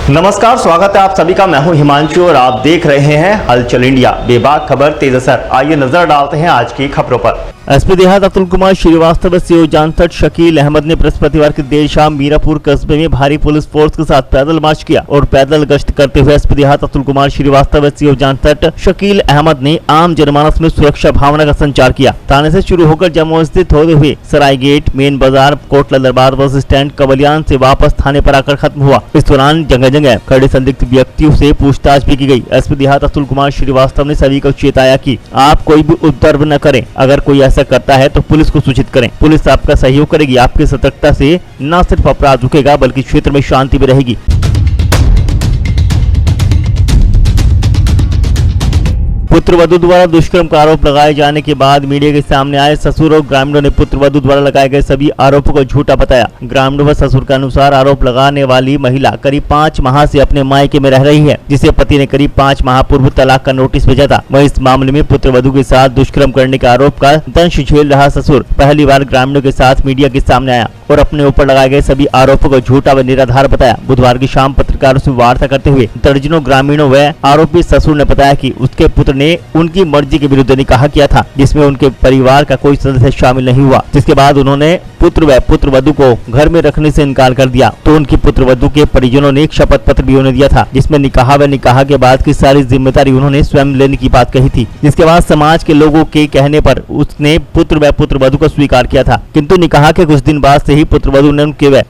नमस्कार, स्वागत है आप सभी का। मैं हूं हिमांशु और आप देख रहे हैं हलचल इंडिया। बेबाक खबर तेज असर। आइए नजर डालते हैं आज की खबरों पर। एसपी देहात अतुल कुमार श्रीवास्तव सीओ जानथट शकील अहमद ने बृहस्पतिवार की देर शाम मीरापुर कस्बे में भारी पुलिस फोर्स के साथ पैदल मार्च किया और पैदल गश्त करते हुए एसपी देहात अतुल कुमार श्रीवास्तव सीओ जानथट शकील अहमद ने आम जनमानस में सुरक्षा भावना का संचार किया। थाने से शुरू होकर जम्मू स्थित होते हुए सराय गेट, मेन बाजार, कोटला दरबार बस स्टैंड, कवलियान से वापस थाने पर आकर खत्म हुआ। इस दौरान जगह जगह खड़े संदिग्ध व्यक्तियों से पूछताछ भी की गई। एसपी देहात अतुल कुमार श्रीवास्तव ने सभी को चेताया कि आप कोई भी उपद्रव न करें। अगर कोई ऐसा करता है तो पुलिस को सूचित करें। पुलिस आपका सहयोग करेगी। आपकी सतर्कता से न सिर्फ अपराध रुकेगा बल्कि क्षेत्र में शांति भी रहेगी। पुत्रवधू द्वारा दुष्कर्म का आरोप लगाए जाने के बाद मीडिया के सामने आए ससुर और ग्रामीणों ने पुत्रवधू द्वारा लगाए गए सभी आरोपों को झूठा बताया। ग्रामीणों व ससुर के अनुसार आरोप लगाने वाली महिला करीब 5 माह से अपने मायके में रह रही है, जिसे पति ने करीब 5 माह पूर्व तलाक का नोटिस भेजा था। वहीं इस मामले में पुत्रवधू के साथ दुष्कर्म करने के आरोप का दंश झेल रहा ससुर पहली बार ग्रामीणों के साथ मीडिया के सामने आया और अपने ऊपर लगाए गए सभी आरोपों को झूठा व निराधार बताया। बुधवार की शाम पत्रकारों से वार्ता करते हुए दर्जनों ग्रामीणों व आरोपी ससुर ने बताया कि उसके पुत्र ने उनकी मर्जी के विरुद्ध निकाह किया था, जिसमें उनके परिवार का कोई सदस्य शामिल नहीं हुआ। जिसके बाद उन्होंने पुत्र व पुत्रवधू को घर में रखने से इनकार कर दिया। तो उनकी पुत्रवधू के परिजनों ने एक शपथ पत्र भी उन्हें दिया था, जिसमें निकाह व निकाह के बाद की सारी जिम्मेदारी उन्होंने स्वयं लेने की बात कही थी। जिसके बाद समाज के लोगों के कहने पर उसने पुत्र व पुत्रवधू को स्वीकार किया था, किंतु निकाह के कुछ दिन बाद से ही पुत्रवधू ने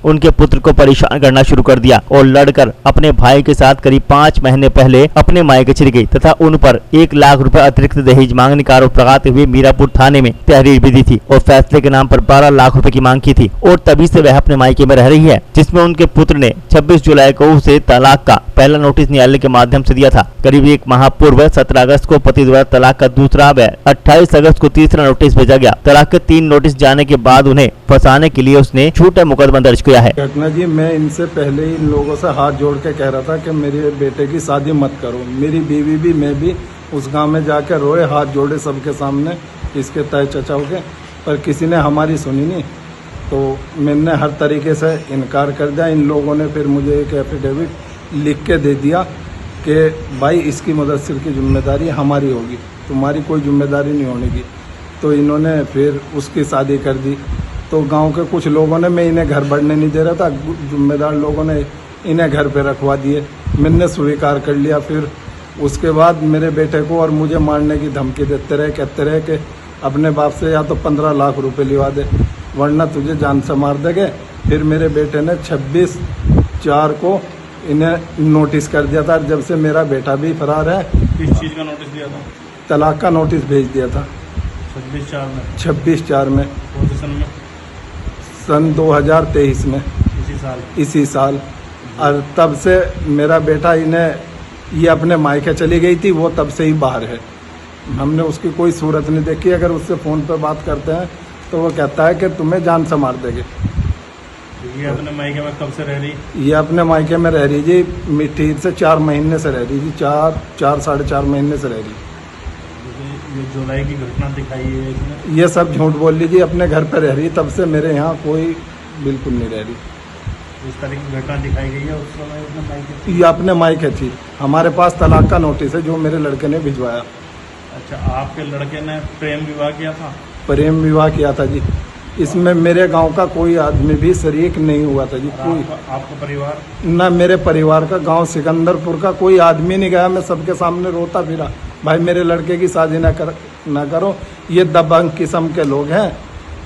उनके पुत्र को परेशान करना शुरू कर दिया और लड़कर अपने भाई के साथ करीब 5 महीने पहले अपने मायके चली गई तथा उन पर 1 लाख रुपए अतिरिक्त दहेज मांगने का आरोप लगाते हुए मीरापुर थाने में तहरीर भी दी थी और फैसले के नाम पर 12 लाख रुपए की मांग की थी। और तभी से वह अपने मायके में रह रही है, जिसमें उनके पुत्र ने 26 जुलाई को उसे तलाक का पहला नोटिस न्यायालय के माध्यम से दिया था। करीब 1 माह पूर्व 17 अगस्त को पति द्वारा तलाक का दूसरा व 28 अगस्त को तीसरा नोटिस भेजा गया। तलाक के 3 नोटिस जाने के बाद उन्हें फंसाने के लिए उसने झूठा मुकदमा दर्ज किया है। घटना जी, मैं इनसे पहले ही इन लोगों से हाथ जोड़ के कह रहा था कि मेरे बेटे की शादी मत करो। मेरी बीवी भी, मैं भी उस गांव में जाकर रोए, हाथ जोड़े सबके सामने, इसके तय चचाओ के, पर किसी ने हमारी सुनी नहीं। तो मैंने हर तरीके से इनकार कर दिया। इन लोगों ने फिर मुझे एक एफिडेविट लिख के दे दिया कि भाई इसकी मुदस्सिर की जिम्मेदारी हमारी होगी, तुम्हारी कोई जिम्मेदारी नहीं होने की। तो इन्होंने फिर उसकी शादी कर दी। तो गांव के कुछ लोगों ने, मैं इन्हें घर बढ़ने नहीं दे रहा था, जिम्मेदार लोगों ने इन्हें घर पे रखवा दिए। मैंने स्वीकार कर लिया। फिर उसके बाद मेरे बेटे को और मुझे मारने की धमकी देते रहे, कहते रहे कि अपने बाप से या तो 15 लाख रुपए लिवा दे वरना तुझे जान से मार देंगे। फिर मेरे बेटे ने 26/4 को इन्हें नोटिस कर दिया था। जब से मेरा बेटा भी फरार है। किस चीज़ का नोटिस दिया था? तलाक का नोटिस भेज दिया था 26/4 में सन 2023 में, इसी साल। और तब से मेरा बेटा ये अपने मायके चली गई थी, वो तब से ही बाहर है। हमने उसकी कोई सूरत नहीं देखी। अगर उससे फ़ोन पर बात करते हैं तो वो कहता है कि तुम्हें जान से मार देंगे। ये अपने मायके में कब से रह रही? ये अपने मायके में रह रही जी, मिट्टी से 4 महीने से रह रही जी, 4-4.5 महीने से रह रही। ये जुलाई की घटना दिखाई है इसमें? ये सब झूठ बोल लीजिए। अपने घर पर रह रही, तब से मेरे यहाँ कोई बिल्कुल नहीं रह रही। इस तरह की घटना दिखाई गई है उस समय अपने मायके? ये अपने मायके थी। हमारे पास तलाक का नोटिस है जो मेरे लड़के ने भिजवाया। अच्छा, आपके लड़के ने प्रेम विवाह किया था? प्रेम विवाह किया था जी। इसमें मेरे गांव का कोई आदमी भी शरीक नहीं हुआ था जी। कोई आपका परिवार? ना मेरे परिवार का, गांव सिकंदरपुर का कोई आदमी नहीं गया। मैं सबके सामने रोता फिरा, भाई मेरे लड़के की शादी ना करो। ये दबंग किस्म के लोग हैं।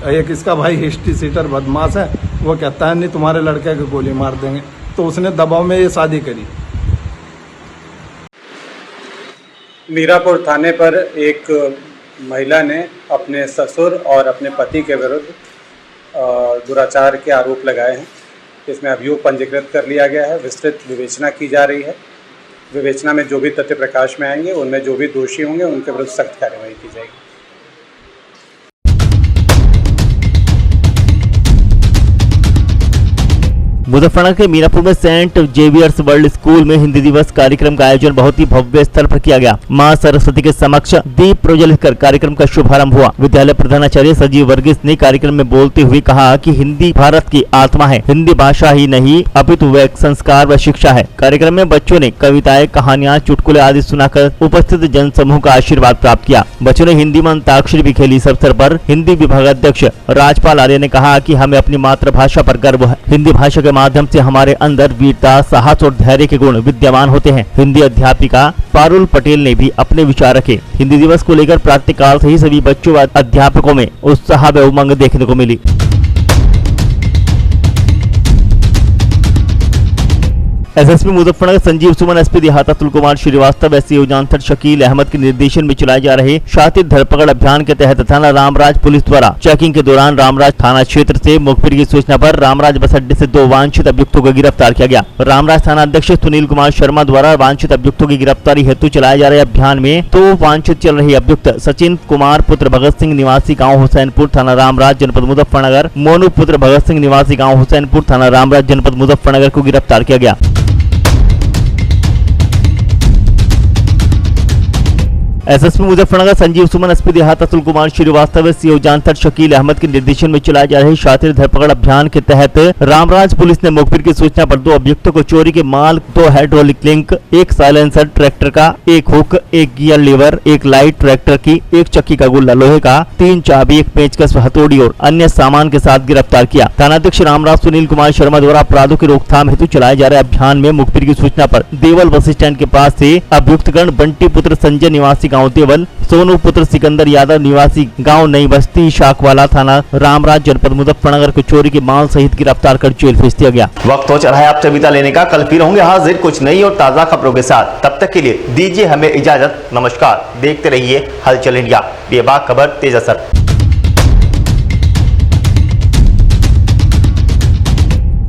एक इसका भाई हिस्ट्री सीटर बदमाश है, वो कहता है नहीं तुम्हारे लड़के को गोली मार देंगे। तो उसने दबाव में ये शादी करी। मीरापुर थाने पर एक महिला ने अपने ससुर और अपने पति के विरुद्ध दुराचार के आरोप लगाए हैं। इसमें अभियोग पंजीकृत कर लिया गया है। विस्तृत विवेचना की जा रही है। विवेचना में जो भी तथ्य प्रकाश में आएंगे, उनमें जो भी दोषी होंगे उनके विरुद्ध सख्त कार्रवाई की जाएगी। मुजफ्फरनगर के मीनापुर में सेंट जेवियर्स वर्ल्ड स्कूल में हिंदी दिवस कार्यक्रम का आयोजन बहुत ही भव्य स्तर पर किया गया। मां सरस्वती के समक्ष दीप प्रज्वलित कर कार्यक्रम का शुभारंभ हुआ। विद्यालय प्रधानाचार्य सजीव वर्गीस ने कार्यक्रम में बोलते हुए कहा कि हिंदी भारत की आत्मा है। हिंदी भाषा ही नहीं अपितु वह एक संस्कार व शिक्षा है। कार्यक्रम में बच्चों ने कविताएं, कहानियां, चुटकुले आदि सुनाकर उपस्थित जन समूह का आशीर्वाद प्राप्त किया। बच्चों ने हिंदी में अंताक्षरी भी खेली। इस अवसर पर हिंदी विभागाध्यक्ष राजपाल आर्य ने कहा कि हमें अपनी मातृभाषा पर गर्व है। हिंदी भाषा के माध्यम से हमारे अंदर वीरता, साहस और धैर्य के गुण विद्यमान होते हैं। हिंदी अध्यापिका पारुल पटेल ने भी अपने विचार रखे। हिंदी दिवस को लेकर प्रातःकाल से ही सभी बच्चों व अध्यापकों में उत्साह व उमंग देखने को मिली। एसएसपी मुजफ्फरनगर संजीव सुमन, एसपी देहात अतुल कुमार श्रीवास्तव, एससीओ जानथर शकील अहमद के निर्देशन में चलाए जा रहे शातिर धरपकड़ अभियान के तहत थाना रामराज पुलिस द्वारा चेकिंग के दौरान रामराज थाना क्षेत्र से मुखबिर की सूचना पर रामराज बस अड्डे से 2 वांछित अभियुक्तों को गिरफ्तार किया गया। रामराज थाना अध्यक्ष सुनील कुमार शर्मा द्वारा वांछित अभियुक्तों की गिरफ्तारी हेतु चलाए जा रहे अभियान में 2 वांछित चल रहे अभियुक्त सचिन कुमार पुत्र भगत सिंह निवासी गाँव हुसैनपुर थाना रामराज जनपद मुजफ्फरनगर, मोनू पुत्र भगत सिंह निवासी गाँव हुसैनपुर थाना रामराज जनपद मुजफ्फरनगर को गिरफ्तार किया गया। एसएसपी मुजफ्फरनगर संजीव सुमन, एसपी देहात अतुल कुमार श्रीवास्तव, एससीओ जानथर शकील अहमद के निर्देशन में चलाए जा रहे शातिर धरपकड़ अभियान के तहत रामराज पुलिस ने मुखबिर की सूचना पर 2 अभियुक्तों को चोरी के माल, 2 हाइड्रोलिक लिंक, 1 साइलेंसर ट्रैक्टर का, 1 hook, 1 gear lever, 1 light tractor की, 1 चक्की का गुल्ला लोहे का, 3 चाबी, 1 पेचकस, हथौड़ी और अन्य सामान के साथ गिरफ्तार किया। थानाध्यक्ष रामराज सुनील कुमार शर्मा द्वारा अपराधों की रोकथाम हेतु चलाए जा रहे अभियान में मुखबिर की सूचना पर देवल बस स्टैंड के पास से अभियुक्तगण बंटी पुत्र संजय निवासी गाँव देवल, सोनू पुत्र सिकंदर यादव निवासी गांव नई बस्ती शाखवाला थाना रामराज जनपद मुजफ्फरनगर को चोरी के माल सहित गिरफ्तार कर जेल भेज दिया गया। वक्त हो चला है आपसे विदा लेने का। कल फिर होंगे हाजिर कुछ नई और ताजा खबरों के साथ। तब तक के लिए दीजिए हमें इजाजत। नमस्कार। देखते रहिए हलचल इंडिया, बेबाक खबर तेज असर।